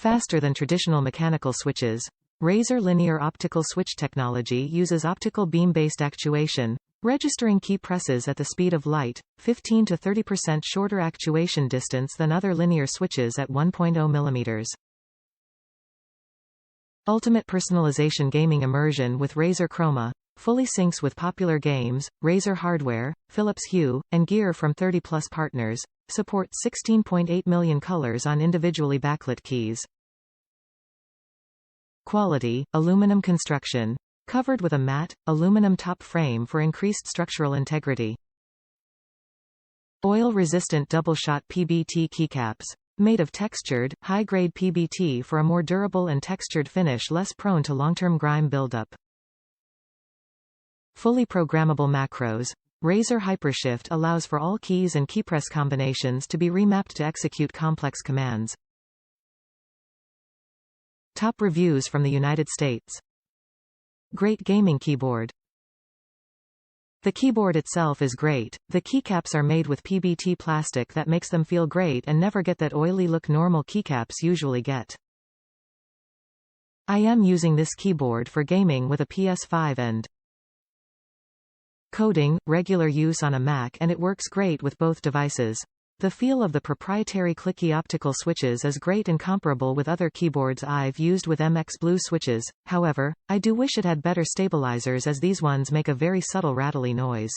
Faster than traditional mechanical switches. Razer Linear Optical switch technology uses optical beam-based actuation, registering key presses at the speed of light, 15 to 30% shorter actuation distance than other linear switches at 1.0 mm. Ultimate personalization gaming immersion with Razer Chroma. Fully syncs with popular games, Razer hardware, Philips Hue, and gear from 30-plus partners. Supports 16.8 million colors on individually backlit keys. Quality, aluminum construction. Covered with a matte, aluminum top frame for increased structural integrity. Oil-resistant double-shot PBT keycaps. Made of textured, high-grade PBT for a more durable and textured finish less prone to long-term grime buildup. Fully programmable macros. Razer Hypershift allows for all keys and keypress combinations to be remapped to execute complex commands. Top reviews from the United States. Great gaming keyboard. The keyboard itself is great. The keycaps are made with PBT plastic that makes them feel great and never get that oily look normal keycaps usually get. I am using this keyboard for gaming with a PS5 and coding, regular use on a Mac, and it works great with both devices. The feel of the proprietary clicky optical switches is great and comparable with other keyboards I've used with MX Blue switches. However, I do wish it had better stabilizers as these ones make a very subtle rattly noise.